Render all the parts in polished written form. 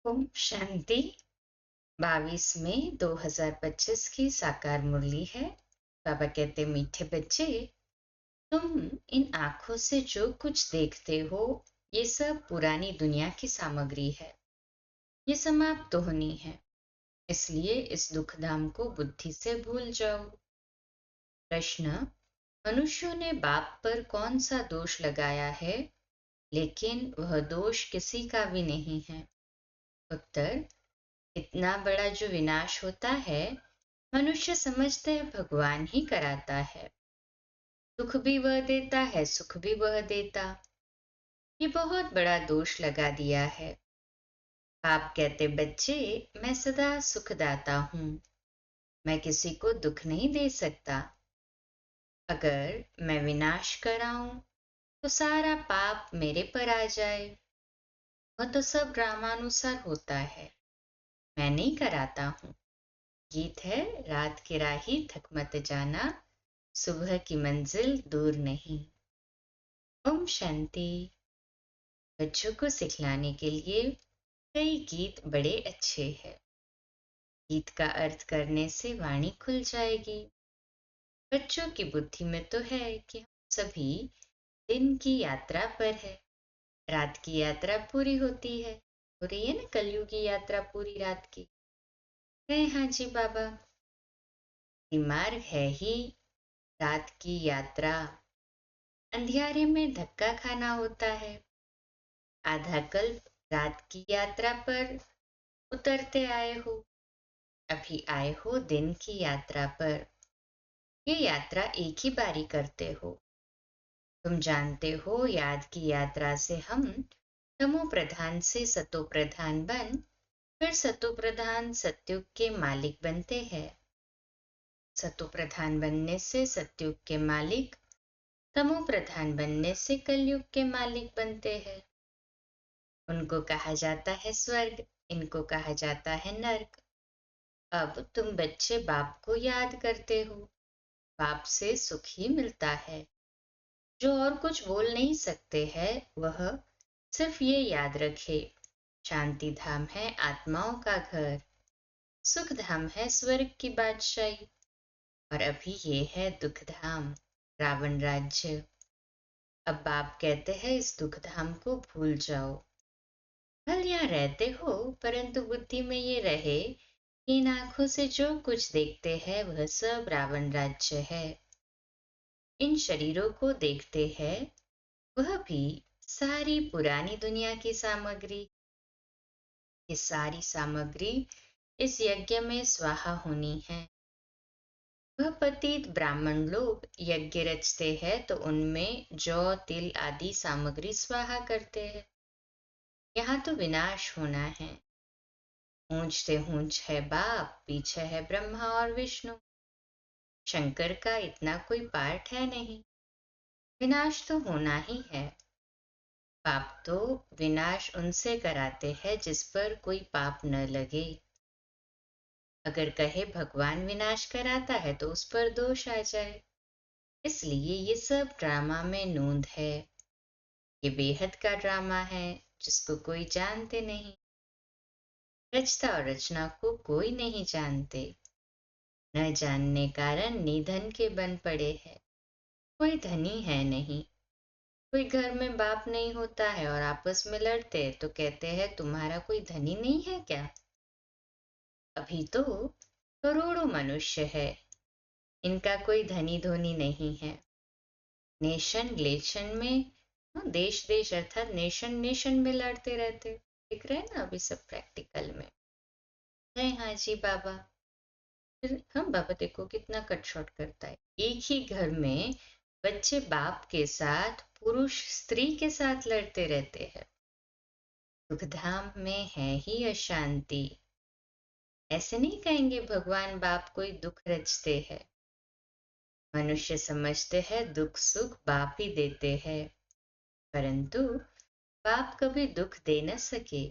ओम शांति। 22 मई 2025 की साकार मुरली है। बाबा कहते मीठे बच्चे, तुम इन आंखों से जो कुछ देखते हो ये सब पुरानी दुनिया की सामग्री है। ये समाप्त होनी है, इसलिए इस दुखधाम को बुद्धि से भूल जाओ। प्रश्न, मनुष्यों ने बाप पर कौन सा दोष लगाया है, लेकिन वह दोष किसी का भी नहीं है। उत्तर, इतना बड़ा जो विनाश होता है मनुष्य समझते हैं भगवान ही कराता है। दुख भी वह देता है, सुख भी वह देता। ये बहुत बड़ा दोष लगा दिया है। आप कहते बच्चे, मैं सदा सुखदाता हूँ, मैं किसी को दुख नहीं दे सकता। अगर मैं विनाश कराऊं तो सारा पाप मेरे पर आ जाए। वह तो सब रामानुसार होता है, मैं नहीं कराता हूँ। गीत है, रात की राही थक मत जाना, सुबह की मंजिल दूर नहीं। ओम शांति। बच्चों को सिखलाने के लिए कई गीत बड़े अच्छे हैं। गीत का अर्थ करने से वाणी खुल जाएगी। बच्चों की बुद्धि में तो है कि हम सभी दिन की यात्रा पर है। रात की यात्रा पूरी होती है, हो रही है ना कलयुग की यात्रा पूरी रात की। है हाँ जी बाबा। मार्ग है ही रात की यात्रा। अंधियारे में धक्का खाना होता है। आधा कल्प रात की यात्रा पर उतरते आए हो, अभी आए हो दिन की यात्रा पर। ये यात्रा एक ही बारी करते हो। तुम जानते हो याद की यात्रा से हम तमो प्रधान से सतो प्रधान बन फिर सतो प्रधान सत्युग के मालिक बनते हैं। सतो प्रधान बनने से सत्युग के मालिक, तमो प्रधान बनने से कलयुग के मालिक बनते हैं। उनको कहा जाता है स्वर्ग, इनको कहा जाता है नर्क। अब तुम बच्चे बाप को याद करते हो, बाप से सुख ही मिलता है। जो और कुछ बोल नहीं सकते हैं वह सिर्फ ये याद रखे, शांति धाम है आत्माओं का घर, सुख धाम है स्वर्ग की बादशाही, और अभी ये है दुख धाम, रावण राज्य। अब बाप कहते हैं इस दुख धाम को भूल जाओ। भल यहाँ रहते हो, परंतु बुद्धि में ये रहे कि इन आंखों से जो कुछ देखते हैं वह सब रावण राज्य है। इन शरीरों को देखते हैं, वह भी सारी पुरानी दुनिया की सामग्री। ये सारी सामग्री इस यज्ञ में स्वाहा होनी है। वह पतित ब्राह्मण लोग यज्ञ रचते हैं तो उनमें जौ तिल आदि सामग्री स्वाहा करते हैं। यहाँ तो विनाश होना है। ऊंच से ऊंच है बाप, पीछे है ब्रह्मा और विष्णु। शंकर का इतना कोई पार्ट है नहीं। विनाश तो होना ही है। पाप तो विनाश उनसे कराते हैं जिस पर कोई पाप न लगे। अगर कहे भगवान विनाश कराता है तो उस पर दोष आ जाए। इसलिए ये सब ड्रामा में नोंद है। ये बेहद का ड्रामा है जिसको कोई जानते नहीं। रचता और रचना को कोई नहीं जानते। न जानने कारण निधन के बन पड़े हैं। कोई धनी है नहीं। कोई घर में बाप नहीं होता है और आपस में लड़ते तो कहते हैं तुम्हारा कोई धनी नहीं है क्या। अभी तो करोड़ों मनुष्य है, इनका कोई धनी धोनी नहीं है। नेशन ग्लेशन में, देश देश अर्थात नेशन नेशन में लड़ते रहते, दिख रहे हैं ना अभी सब प्रैक्टिकल में। जय हाँ जी बाबा। फिर हम बाबा देखो कितना कट शॉट करता है। एक ही घर में बच्चे बाप के साथ, पुरुष स्त्री के साथ लड़ते रहते हैं। दुखधाम में है ही अशांति। ऐसे नहीं कहेंगे भगवान बाप कोई दुख रचते हैं। मनुष्य समझते हैं दुख सुख बाप ही देते हैं, परंतु बाप कभी दुख दे न सके।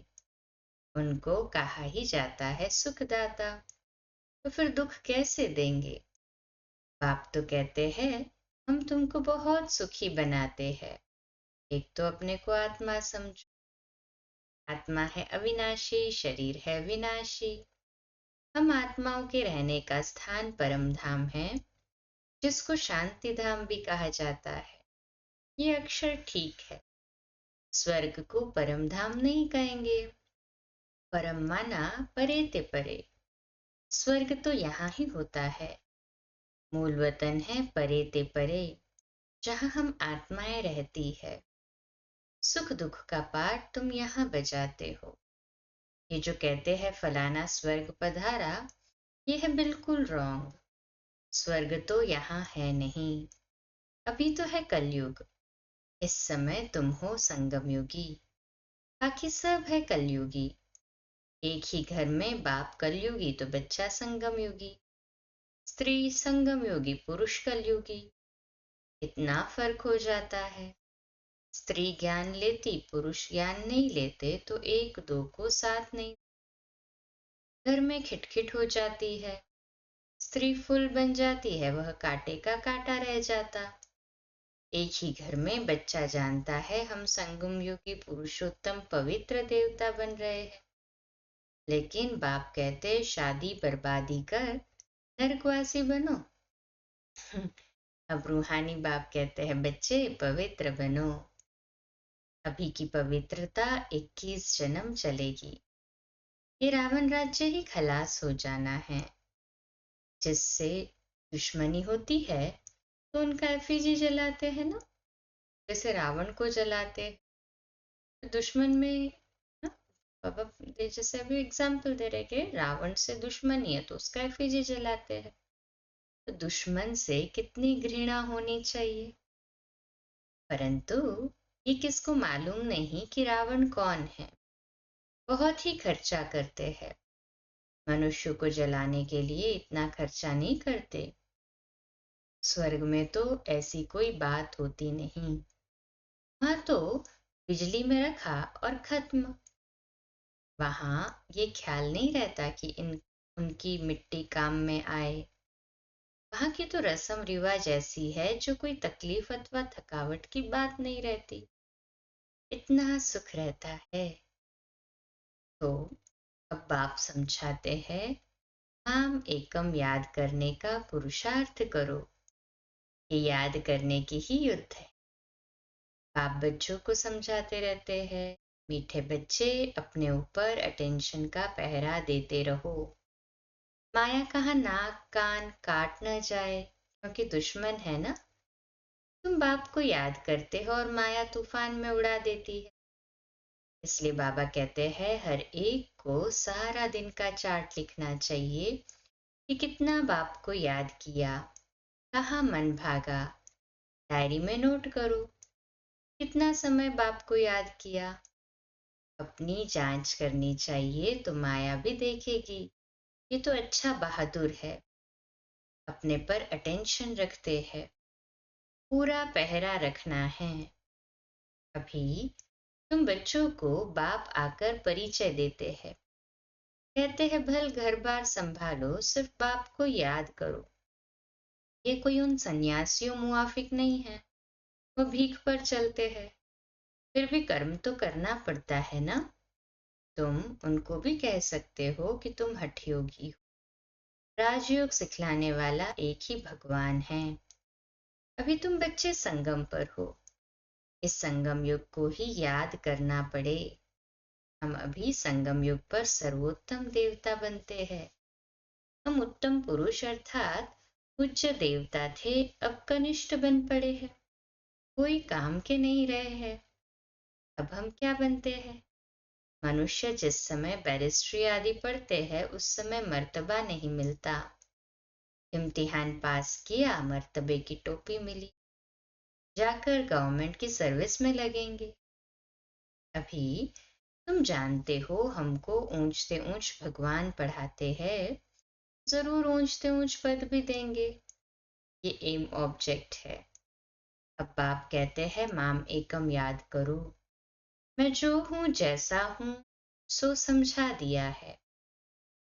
उनको कहा ही जाता है सुखदाता, तो फिर दुख कैसे देंगे। बाप तो कहते हैं हम तुमको बहुत सुखी बनाते हैं। एक तो अपने को आत्मा समझो। आत्मा है अविनाशी, शरीर है विनाशी। हम आत्माओं के रहने का स्थान परम धाम है, जिसको शांति धाम भी कहा जाता है। ये अक्षर ठीक है। स्वर्ग को परम धाम नहीं कहेंगे। परम माना परे ते परे। स्वर्ग तो यहाँ ही होता है। मूल वतन है परे ते परे, जहाँ हम आत्माएं रहती है। सुख दुख का पाठ तुम यहाँ बजाते हो। ये जो कहते हैं फलाना स्वर्ग पधारा, ये है बिल्कुल रॉन्ग। स्वर्ग तो यहाँ है नहीं। अभी तो है कलयुग। इस समय तुम हो संगम युगी। बाकी सब है कलयुगी। एक ही घर में बाप कलयुगी तो बच्चा संगम युगी, स्त्री संगम योगी, पुरुष कलयुगी। इतना फर्क हो जाता है। स्त्री ज्ञान लेती, पुरुष ज्ञान नहीं लेते तो एक दो को साथ नहीं। घर में खिटखिट हो जाती है। स्त्री फूल बन जाती है, वह कांटे का कांटा रह जाता। एक ही घर में बच्चा जानता है हम संगम योगी पुरुषोत्तम पवित्र देवता बन रहे हैं, लेकिन बाप कहते शादी बर्बादी कर नरकवासी बनो। अब रूहानी बाप कहते हैं बच्चे पवित्र बनो। अभी की पवित्रता 21 जन्म चलेगी। ये रावण राज्य ही खलास हो जाना है। जिससे दुश्मनी होती है तो उनका एफिजी जलाते हैं ना, जैसे रावण को जलाते। दुश्मन में ना, बाबा जैसे अभी एग्जाम्पल दे रहे कि रावण से दुश्मनी है तो उसका एफिजी जलाते हैं। तो दुश्मन से कितनी घृणा होनी चाहिए। परंतु ये किसको मालूम नहीं कि रावण कौन है। बहुत ही खर्चा करते हैं। मनुष्य को जलाने के लिए इतना खर्चा नहीं करते। स्वर्ग में तो ऐसी कोई बात होती नहीं। वहां तो बिजली में रखा और खत्म। वहां ये ख्याल नहीं रहता कि उनकी मिट्टी काम में आए। वहां की तो रस्म रिवाज ऐसी है जो कोई तकलीफ अथवा थकावट की बात नहीं रहती। इतना सुख रहता है। तो अब बाप समझाते हैं, नाम एकम याद करने का पुरुषार्थ करो। ये याद करने की ही युद्ध है। बाप बच्चों को समझाते रहते हैं, मीठे बच्चे अपने ऊपर अटेंशन का पहरा देते रहो। माया कहाँ नाक कान काट न जाए, क्योंकि दुश्मन है ना। तुम बाप को याद करते हो और माया तूफान में उड़ा देती है। इसलिए बाबा कहते हैं हर एक को सारा दिन का चार्ट लिखना चाहिए कि कितना बाप को याद किया, कहाँ मन भागा। डायरी में नोट करो कितना समय बाप को याद किया। अपनी जांच करनी चाहिए तो माया भी देखेगी ये तो अच्छा बहादुर है, अपने पर अटेंशन रखते हैं। पूरा पहरा रखना है। अभी तुम बच्चों को बाप आकर परिचय देते हैं, कहते हैं भल घर बार संभालो, सिर्फ बाप को याद करो। ये कोई उन सन्यासियों मुआफिक नहीं है, वो भीख पर चलते हैं, फिर भी कर्म तो करना पड़ता है ना। तुम उनको भी कह सकते हो कि तुम हठयोगी हो। राजयोग सिखलाने वाला एक ही भगवान है। अभी तुम बच्चे संगम पर हो। इस संगम युग को ही याद करना पड़े। हम अभी संगम युग पर सर्वोत्तम देवता बनते हैं। हम उत्तम पुरुष अर्थात पूज्य देवता थे, अब कनिष्ठ बन पड़े हैं। कोई काम के नहीं रहे हैं। अब हम क्या बनते हैं। मनुष्य जिस समय बैरिस्ट्री आदि पढ़ते हैं उस समय मर्तबा नहीं मिलता। इम्तिहान पास किया, मर्तबे की टोपी मिली, जाकर गवर्नमेंट की सर्विस में लगेंगे। अभी तुम जानते हो हमको ऊंच से ऊंच भगवान पढ़ाते हैं, जरूर ऊंच से ऊंच पद भी देंगे। ये एम ऑब्जेक्ट है। अब बाप कहते हैं माम एकम याद करो। मैं जो हूं जैसा हूं सो समझा दिया है।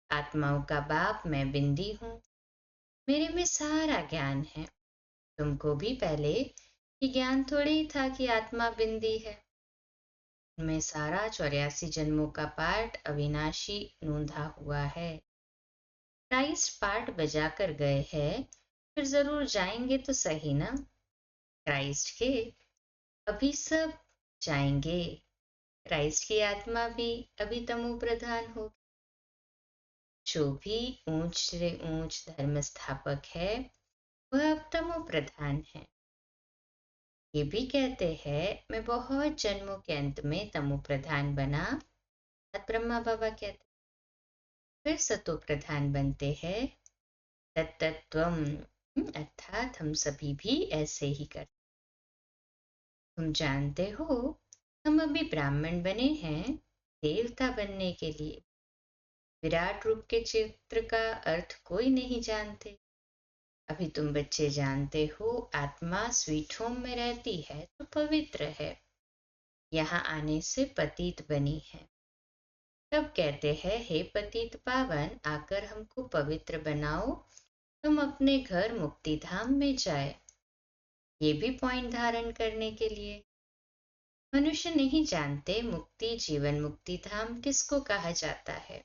आत्माओं का बाप मैं बिंदी हूं, मेरे में सारा ज्ञान है। तुमको भी पहले ये ज्ञान थोड़ी ही था कि आत्मा बिंदी है। उनमें सारा 84 जन्मों का पाठ अविनाशी नोंधा हुआ है। क्राइस्ट पाठ बजा कर गए हैं, फिर जरूर जाएंगे तो सही ना। क्राइस्ट के अभी सब जाएंगे। क्राइस्ट की आत्मा भी अभी तमो प्रधान हो। जो भी ऊंच से ऊंच धर्म स्थापक है वह अब तमो प्रधान है। ये भी कहते हैं मैं बहुत जन्मों के अंत में तमो प्रधान बना। ब्रह्मा बाबा कहते फिर सतो प्रधान बनते हैं। तत्तत्वम अर्थात हम सभी भी ऐसे ही करते। तुम जानते हो हम अभी ब्राह्मण बने हैं देवता बनने के लिए। विराट रूप के चित्र का अर्थ कोई नहीं जानते। अभी तुम बच्चे जानते हो आत्मा स्वीट होम में रहती है तो पवित्र है। यहाँ आने से पतित बनी है। तब कहते हैं हे पतित पावन आकर हमको पवित्र बनाओ, हम अपने घर मुक्ति धाम में जाए। ये भी पॉइंट धारण करने के लिए। मनुष्य नहीं जानते मुक्ति जीवन मुक्ति धाम किसको कहा जाता है।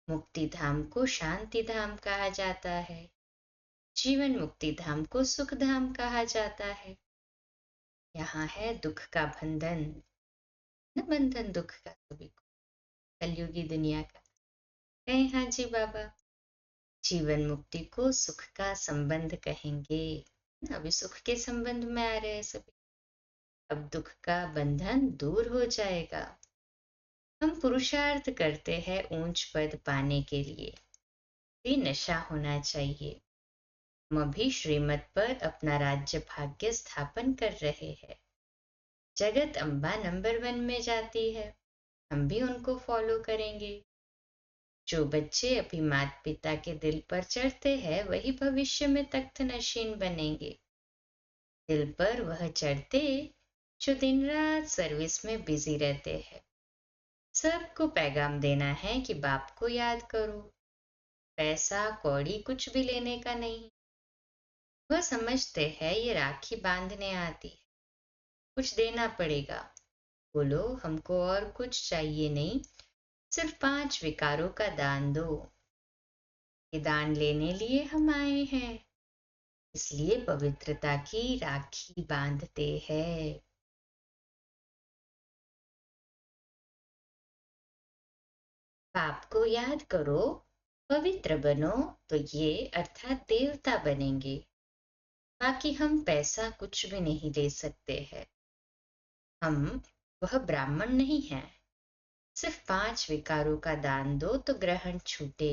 मुक्ति धाम को शांति धाम कहा जाता है, जीवन मुक्ति धाम को सुख धाम कहा जाता है। यहाँ है दुख का बंधन, न बंधन दुख का सभी को, कलयुगी दुनिया का। कहे हाँ जी बाबा, जीवन मुक्ति को सुख का संबंध कहेंगे। अभी सुख के संबंध में आ रहे हैं सभी। अब दुख का बंधन दूर हो जाएगा। हम पुरुषार्थ करते हैं ऊंच पद पाने के लिए। ये नशा होना चाहिए। हम अभी श्रीमत पर अपना राज्य भाग्य स्थापन कर रहे हैं। जगत अम्बा नंबर 1 में जाती है, हम भी उनको फॉलो करेंगे। जो बच्चे अभी माता पिता के दिल पर चढ़ते हैं वही भविष्य में तख्त नशीन बनेंगे। दिल पर वह चढ़ते जो दिन रात सर्विस में बिजी रहते हैं। सबको पैगाम देना है कि बाप को याद करो। पैसा कौड़ी कुछ भी लेने का नहीं। वह समझते हैं ये राखी बांधने आती है, कुछ देना पड़ेगा। बोलो हमको और कुछ चाहिए नहीं, सिर्फ 5 विकारों का दान दो। ये दान लेने लिए हम आए हैं, इसलिए पवित्रता की राखी बांधते हैं। पाप को याद करो, पवित्र बनो तो ये अर्थात देवता बनेंगे। बाकी हम पैसा कुछ भी नहीं दे सकते हैं। हम वह ब्राह्मण नहीं हैं। सिर्फ 5 विकारों का दान दो तो ग्रहण छूटे।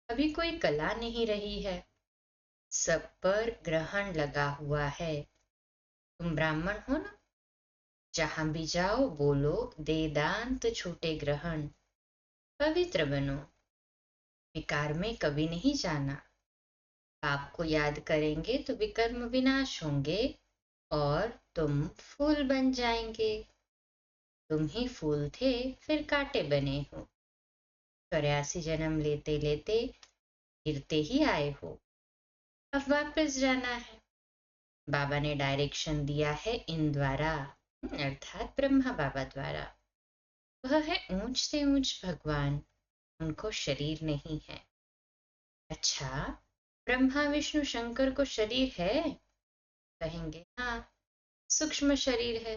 अभी कोई कला नहीं रही है, सब पर ग्रहण लगा हुआ है। तुम ब्राह्मण हो ना, जहां भी जाओ बोलो दे दान तो छूटे ग्रहण। पवित्र बनो, विकार में कभी नहीं जाना। पाप को याद करेंगे तो विकर्म विनाश होंगे और तुम फूल बन जाएंगे। तुम ही फूल थे फिर कांटे बने हो। 84 जन्म लेते लेते गिरते ही आए हो, अब वापस जाना है। बाबा ने डायरेक्शन दिया है इन द्वारा, अर्थात ब्रह्मा बाबा द्वारा। वह है ऊंच से ऊंच भगवान, उनको शरीर नहीं है। अच्छा, ब्रह्मा विष्णु शंकर को शरीर है? कहेंगे हाँ, सूक्ष्म शरीर है,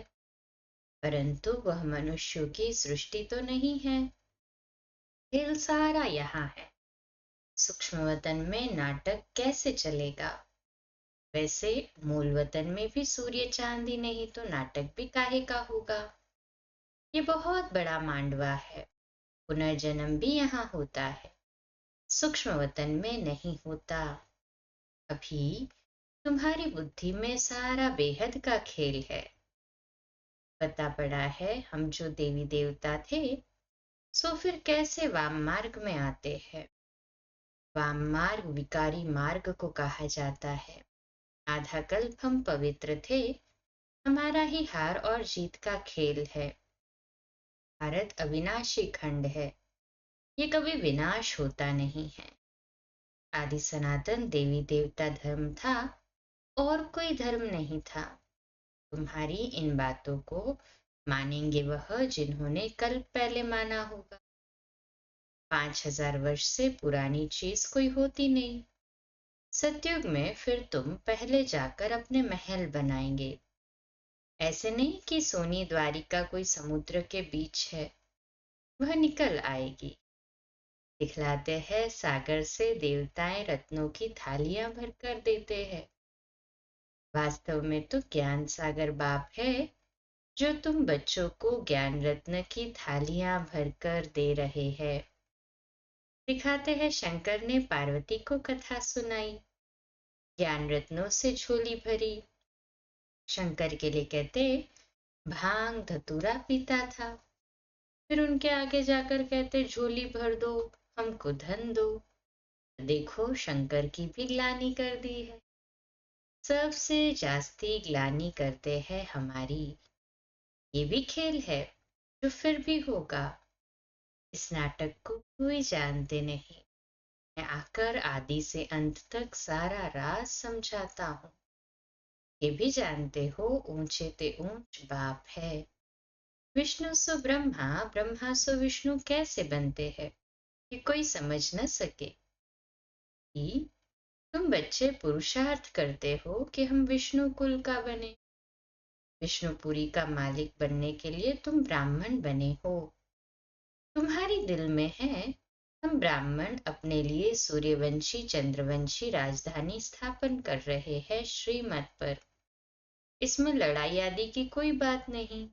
परंतु वह मनुष्यों की सृष्टि तो नहीं है। खेल सारा यहाँ है। सूक्ष्म वतन में नाटक कैसे चलेगा? वैसे मूल वतन में भी सूर्य चांदी नहीं तो नाटक भी काहे का होगा। ये बहुत बड़ा मांडवा है, पुनर्जन्म भी यहाँ होता है, सूक्ष्म वतन में नहीं होता। अभी तुम्हारी बुद्धि में सारा बेहद का खेल है। पता पड़ा है हम जो देवी देवता थे सो फिर कैसे वाम मार्ग में आते हैं। वाम मार्ग विकारी मार्ग को कहा जाता है। आधा कल्प हम पवित्र थे, हमारा ही हार और जीत का खेल है। भारत अविनाशी खंड है, ये कभी विनाश होता नहीं है। आदि सनातन देवी देवता धर्म था और कोई धर्म नहीं था। तुम्हारी इन बातों को मानेंगे वह जिन्होंने कल पहले माना होगा। 5000 वर्ष से पुरानी चीज कोई होती नहीं। सतयुग में फिर तुम पहले जाकर अपने महल बनाएंगे। ऐसे नहीं कि सोनी द्वारिका कोई समुद्र के बीच है, वह निकल आएगी। दिखलाते हैं सागर से देवताएं रत्नों की थालियां भरकर देते हैं। वास्तव में तो ज्ञान सागर बाप है, जो तुम बच्चों को ज्ञान रत्न की थालियां भरकर दे रहे हैं। दिखाते हैं शंकर ने पार्वती को कथा सुनाई, ज्ञान रत्नों से झोली भरी। शंकर के लिए कहते भांग धतूरा पीता था, फिर उनके आगे जाकर कहते झोली भर दो, हमको धन दो। देखो शंकर की भी ग्लानि कर दी है। सबसे जास्ती ग्लानि करते हैं हमारी। ये भी खेल है जो फिर भी होगा। इस नाटक को कोई जानते नहीं। मैं आकर आदि से अंत तक सारा राज समझाता हूँ। ये भी जानते हो ऊंचे ते ऊंच बाप है। विष्णु सो ब्रह्मा, ब्रह्मा सो विष्णु कैसे बनते हैं, ये कोई समझ न सके। कि तुम बच्चे पुरुषार्थ करते हो कि हम विष्णु कुल का बने। विष्णुपुरी का मालिक बनने के लिए तुम ब्राह्मण बने हो। तुम्हारी दिल में है हम ब्राह्मण अपने लिए सूर्यवंशी चंद्रवंशी राजधानी स्थापन कर रहे हैं श्रीमत पर। इसमें लड़ाई आदि की कोई बात नहीं।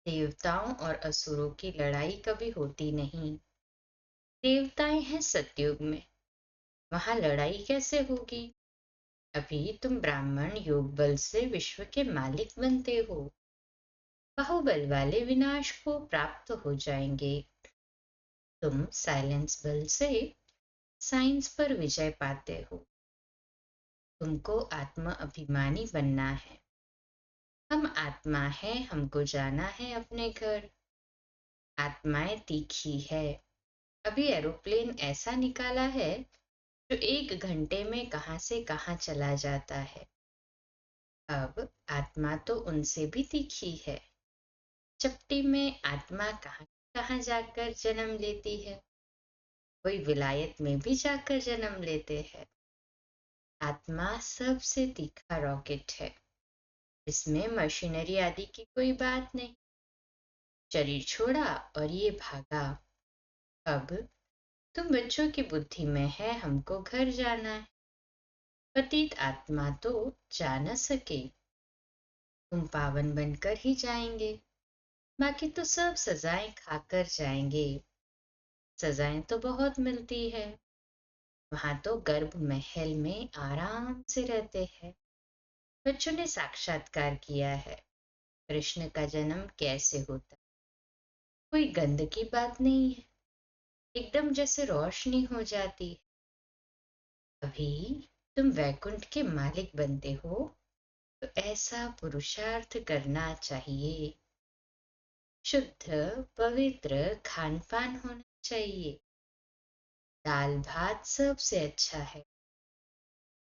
देवताओं और असुरों की लड़ाई कभी होती नहीं। देवताएं हैं सतयुग में, वहां लड़ाई कैसे होगी। अभी तुम ब्राह्मण योग बल से विश्व के मालिक बनते हो। बाहुबल वाले विनाश को प्राप्त हो जाएंगे। तुम साइलेंस बल से साइंस पर विजय पाते हो। तुमको आत्म अभिमानी बनना है। हम आत्मा है, हमको जाना है अपने घर। आत्माएं तीखी है। अभी एरोप्लेन ऐसा निकाला है जो 1 घंटे में कहां से कहां चला जाता है। अब आत्मा तो उनसे भी तीखी है। चपटी में आत्मा कहां कहां जाकर जन्म लेती है। कोई विलायत में भी जाकर जन्म लेते हैं। आत्मा सबसे तीखा रॉकेट है। इसमें मशीनरी आदि की कोई बात नहीं। शरीर छोड़ा और ये भागा। अब तुम बच्चों की बुद्धि में है हमको घर जाना है। पतित आत्मा तो जा न सके। तुम पावन बनकर ही जाएंगे। बाकी तो सब सजाएं खाकर जाएंगे। सजाएं तो बहुत मिलती है। वहां तो गर्भ महल में आराम से रहते हैं। बच्चों ने साक्षात्कार किया है कृष्ण का जन्म कैसे होता। कोई गंद की बात नहीं है। एकदम जैसे रोशनी हो जाती है। अभी तुम वैकुंठ के मालिक बनते हो तो ऐसा पुरुषार्थ करना चाहिए। शुद्ध पवित्र खान पान होना चाहिए। दाल भात सबसे अच्छा है।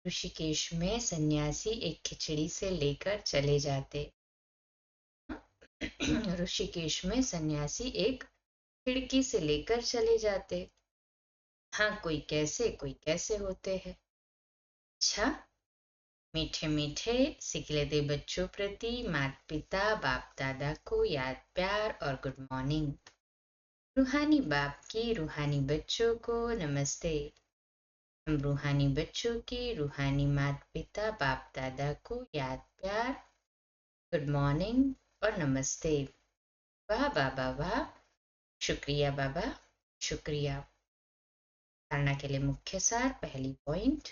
ऋषिकेश में सन्यासी एक खिचड़ी से लेकर चले जाते। ऋषिकेश में सन्यासी एक खिड़की से लेकर चले जाते। हाँ कोई कैसे होते हैं। अच्छा, मीठे मीठे सिकलते बच्चों प्रति माता पिता बाप दादा को याद प्यार और गुड मॉर्निंग। रूहानी बाप की रूहानी बच्चों को नमस्ते। हम रूहानी बच्चों की रूहानी माता पिता बाप दादा को याद प्यार गुड मॉर्निंग और नमस्ते। वाह बाबा वाह, शुक्रिया बाबा शुक्रिया। धारणा के लिए मुख्य सार। पहली पॉइंट,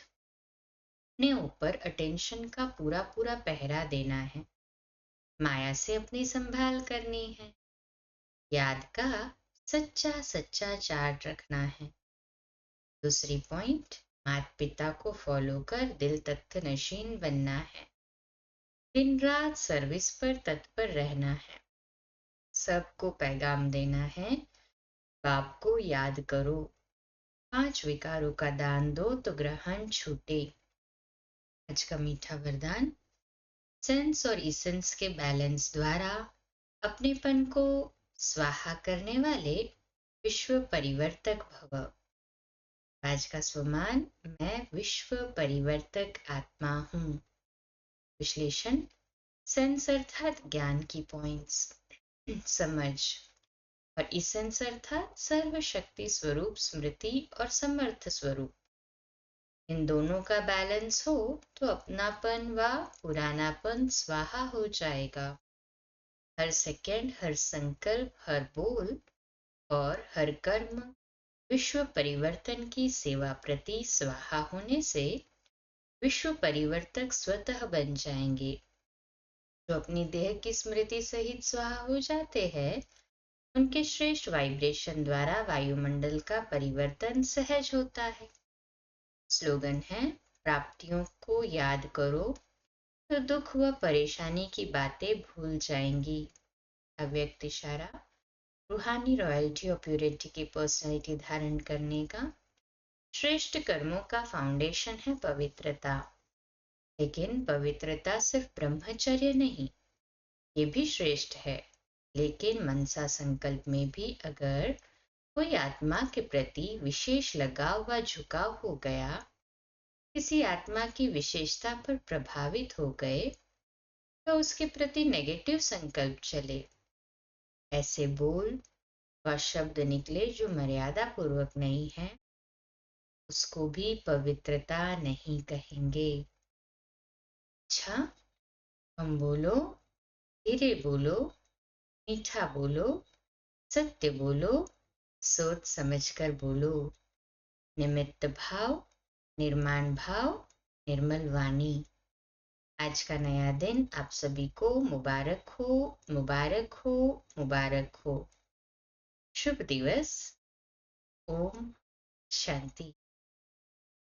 अपने ऊपर अटेंशन का पूरा पूरा पहरा देना है। माया से अपनी संभाल करनी है। याद का सच्चा सच्चा चार्ट रखना है। दूसरी पॉइंट, माता पिता को फॉलो कर दिल तख्त नशीन बनना है। दिन रात सर्विस पर तत्पर रहना है। सबको पैगाम देना है, बाप को याद करो। 5 विकारों का दान दो तो ग्रहण छूटे। आज का मीठा वरदान, सेंस और इसेंस के बैलेंस द्वारा अपनेपन को स्वाहा करने वाले विश्व परिवर्तक भव। आज का स्वमान, मैं विश्व परिवर्तक आत्मा हूँ। विश्लेषण, सेंस अर्थात ज्ञान की पॉइंट्स, समझ, और इसेंस अर्थात सर्वशक्ति स्वरूप, स्मृति और समर्थ स्वरूप। इन दोनों का बैलेंस हो तो अपनापन व पुरानापन स्वाहा हो जाएगा। हर सेकंड, हर संकल्प, हर बोल और हर कर्म विश्व परिवर्तन की सेवा प्रति स्वाहा होने से विश्व परिवर्तक स्वतः बन जाएंगे। जो अपनी देह की स्मृति सहित स्वाहा हो जाते हैं, उनके श्रेष्ठ वाइब्रेशन द्वारा वायुमंडल का परिवर्तन सहज होता है। स्लोगन है, प्राप्तियों को याद करो तो दुख व परेशानी की बातें भूल जाएंगी। अव्यक्त इशारा, रूहानी रॉयल्टी और प्योरिटी की पर्सनैलिटी धारण करने का श्रेष्ठ कर्मों का फाउंडेशन है पवित्रता। लेकिन पवित्रता सिर्फ ब्रह्मचर्य नहीं, ये भी श्रेष्ठ है। लेकिन मनसा संकल्प में भी अगर कोई आत्मा के प्रति विशेष लगाव व झुकाव हो गया, किसी आत्मा की विशेषता पर प्रभावित हो गए, तो उसके प्रति नेगेटिव संकल्प चले, ऐसे बोल व शब्द निकले जो मर्यादा पूर्वक नहीं है, उसको भी पवित्रता नहीं कहेंगे। अच्छा, हम बोलो, धीरे बोलो, मीठा बोलो, सत्य बोलो, सोच समझकर बोलो। निमित्त भाव, निर्माण भाव, निर्मल वाणी। आज का नया दिन आप सभी को मुबारक हो, मुबारक हो, मुबारक हो। शुभ दिवस। ओम शांति।